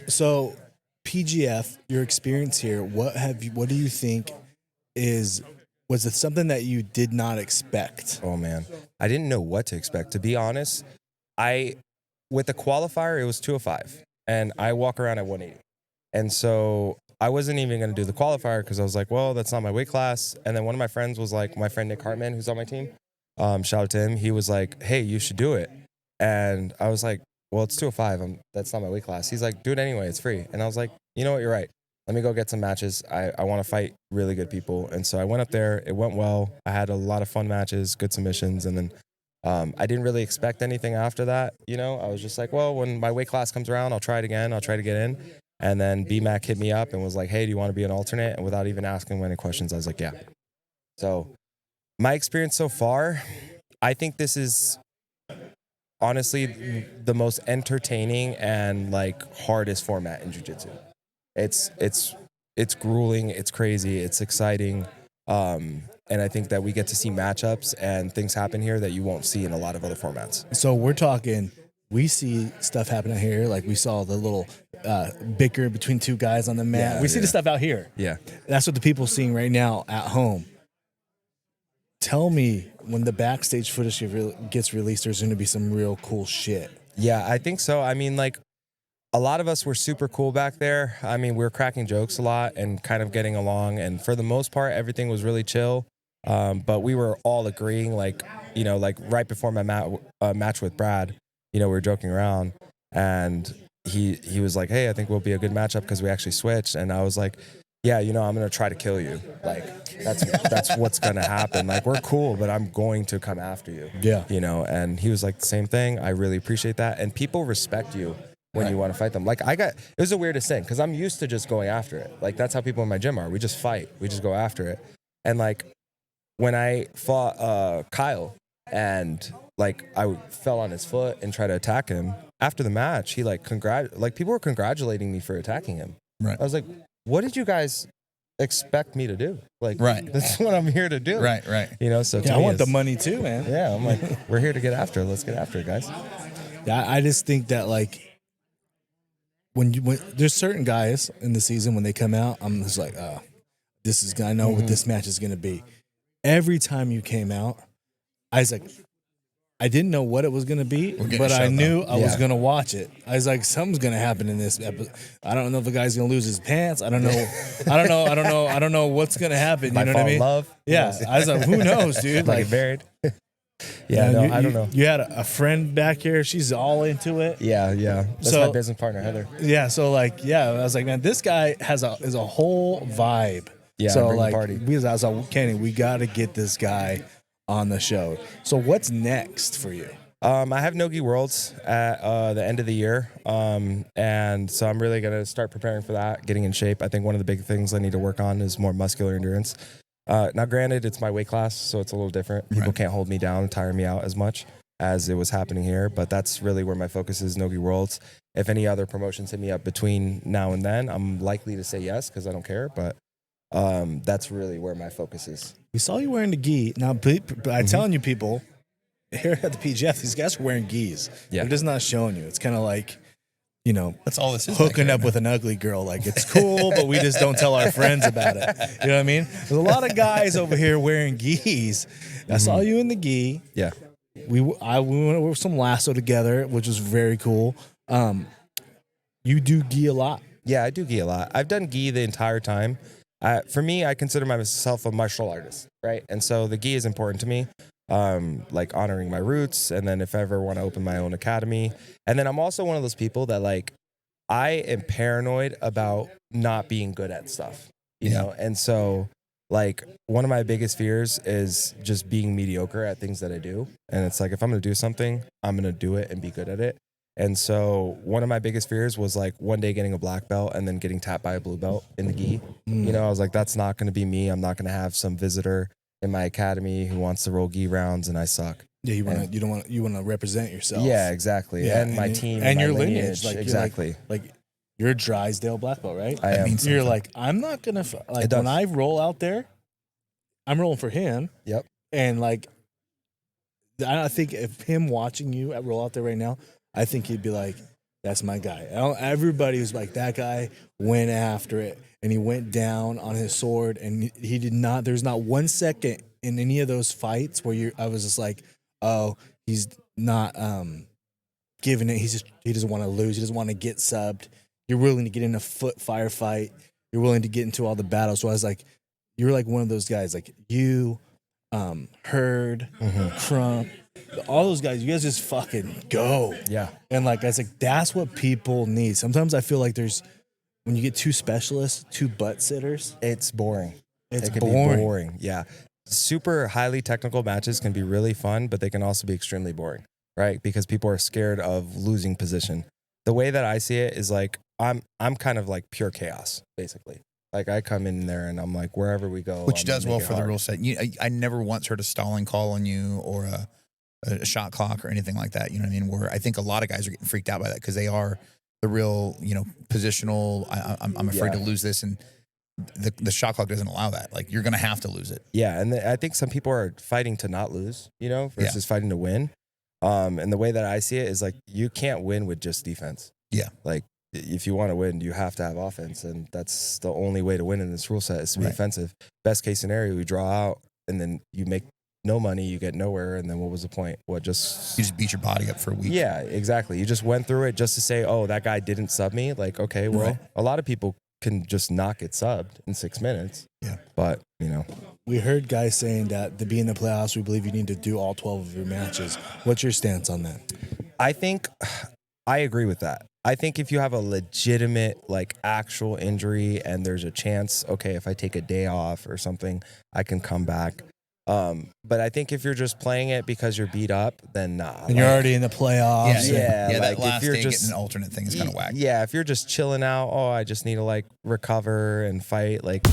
So, PGF, your experience here, what do you think was it something that you did not expect? Oh man, I didn't know what to expect. To be honest, with the qualifier, it was 205, and I walk around at 180. And so I wasn't even going to do the qualifier because I was like, well, that's not my weight class. And then one of my friends was like, my friend Nick Hartman, who's on my team, shout out to him. He was like, hey, you should do it. And I was like, well, it's 205. That's not my weight class. He's like, do it anyway. It's free. And I was like, you know what? You're right. Let me go get some matches. I want to fight really good people. And so I went up there. It went well. I had a lot of fun matches, good submissions. And then I didn't really expect anything after that. You know, I was just like, well, when my weight class comes around, I'll try it again. I'll try to get in. And then BMAC hit me up and was like, hey, do you want to be an alternate? And without even asking him any questions, I was like, yeah. So my experience so far, I think this is honestly the most entertaining and like hardest format in jiu-jitsu. It's grueling, it's crazy, it's exciting. And I think that we get to see matchups and things happen here that you won't see in a lot of other formats. So we're talking, we see stuff happening here. Like we saw the little bicker between two guys on the mat. Yeah, we see the stuff out here. Yeah. That's what the people seeing right now at home. Tell me when the backstage footage gets released, there's going to be some real cool shit. Yeah, I think so. I mean, like, a lot of us were super cool back there. I mean, we were cracking jokes a lot and kind of getting along. And for the most part, everything was really chill. But we were all agreeing, like, you know, like right before my match with Brad, you know, we were joking around. And he was like, hey, I think we'll be a good matchup because we actually switched. And I was like, yeah, you know, I'm going to try to kill you. Like, that's what's going to happen. Like, we're cool, but I'm going to come after you. Yeah. You know, and he was like, the same thing. I really appreciate that. And people respect you when you want to fight them. Like, it was the weirdest thing because I'm used to just going after it. Like, that's how people in my gym are. We just fight. We just go after it. And like, when I fought Kyle and like I fell on his foot and tried to attack him after the match, he like people were congratulating me for attacking him. Right. I was like, what did you guys expect me to do? Like, right. That's what I'm here to do. Right. You know, so yeah, I want the money too, man. Yeah, I'm like, we're here to get after it. Let's get after it, guys. Yeah, I just think that like when there's certain guys in the season when they come out, I'm just like, I know what this match is gonna be. Every time you came out, I was like, I didn't know what it was going to be, but I knew I was going to watch it. I was like, something's going to happen in this episode. I don't know if the guy's going to lose his pants. I don't know what's going to happen. You know what I mean? Love. Yeah. I was like, who knows, dude? Like buried. Yeah, I don't know. You had a friend back here. She's all into it. Yeah. That's my business partner, Heather. Yeah. So like, yeah, I was like, man, this guy is a whole vibe. Yeah. So like, party. I was like, Kenny, we got to get this guy on the show. So what's next for you? I have Nogi Worlds at the end of the year. And so I'm really going to start preparing for that, getting in shape. I think one of the big things I need to work on is more muscular endurance. Now, granted, it's my weight class, so it's a little different. People can't hold me down and tire me out as much as it was happening here. But that's really where my focus is, Nogi Worlds. If any other promotions hit me up between now and then, I'm likely to say yes because I don't care. But that's really where my focus is. We saw you wearing the gi. Now, I'm telling you, people, here at the PGF, these guys are wearing gis. Yeah. They're just not showing you. It's kind of like, you know, that's all this is. Hooking up with an ugly girl. Like, it's cool, but we just don't tell our friends about it. You know what I mean? There's a lot of guys over here wearing gis. I saw you in the gi. Yeah. We went with some lasso together, which was very cool. You do gi a lot. Yeah, I do gi a lot. I've done gi the entire time. For me, I consider myself a martial artist, right? And so the gi is important to me, like honoring my roots. And then if I ever want to open my own academy. And then I'm also one of those people that like, I am paranoid about not being good at stuff, you know? And so like one of my biggest fears is just being mediocre at things that I do. And it's like, if I'm going to do something, I'm going to do it and be good at it. And so one of my biggest fears was like one day getting a black belt and then getting tapped by a blue belt in the gi. You know, I was like, that's not going to be me. I'm not going to have some visitor in my academy who wants to roll gi rounds and I suck. Yeah, you want to represent yourself. Yeah, exactly. Yeah, and my team and my your lineage. Like, exactly. You're a Drysdale black belt, right? I am. You're like, I'm not gonna like when I roll out there, I'm rolling for him. Yep. And like, I think if him watching you roll out there right now, I think he'd be like, That's my guy. Everybody was like, that guy went after it, and he went down on his sword, and he did not. There's not 1 second in any of those fights where I was just like, oh, he's not giving it. He doesn't want to lose. He doesn't want to get subbed. You're willing to get in a foot firefight. You're willing to get into all the battles. So I was like, you're like one of those guys, like you, Hurd, Crump, all those guys. You guys just fucking go. Yeah. And like I was like, that's what people need. Sometimes I feel like when you get two specialists, two butt sitters, it's boring. It can boring. be boring. Yeah. Super highly technical matches can be really fun, but they can also be extremely boring, right? Because people are scared of losing position. The way that I see it is like, I'm kind of like pure chaos, basically. Like I come in there and I'm like, wherever we go. Which I'm does gonna well make it for the hard. rule set. I never once heard a stalling call on you or a shot clock or anything like that. You know what I mean? Where I think a lot of guys are getting freaked out by that because they are the real, positional. I'm afraid to lose this, and the shot clock doesn't allow that. Like you're gonna have to lose it. Yeah, and I think some people are fighting to not lose, versus fighting to win. And the way that I see it is like you can't win with just defense. Yeah. Like if you want to win, you have to have offense, and that's the only way to win in this rule set is to be offensive. Best case scenario, you draw out, and then you make no money, you get nowhere, and then what was the point? You just beat your body up for a week. Yeah, exactly. You just went through it just to say, oh, that guy didn't sub me. Like, okay, well, a lot of people can just not get subbed in 6 minutes. Yeah. But, we heard guys saying that to be in the playoffs, we believe you need to do all 12 of your matches. What's your stance on that? I think I agree with that. I think if you have a legitimate, like, actual injury and there's a chance, okay, if I take a day off or something, I can come back. But I think if you're just playing it because you're beat up, then nah. And you're already in the playoffs. Yeah, that like last if you're day just getting an alternate thing is kind of whack. Yeah, if you're just chilling out, I just need to like recover and fight, like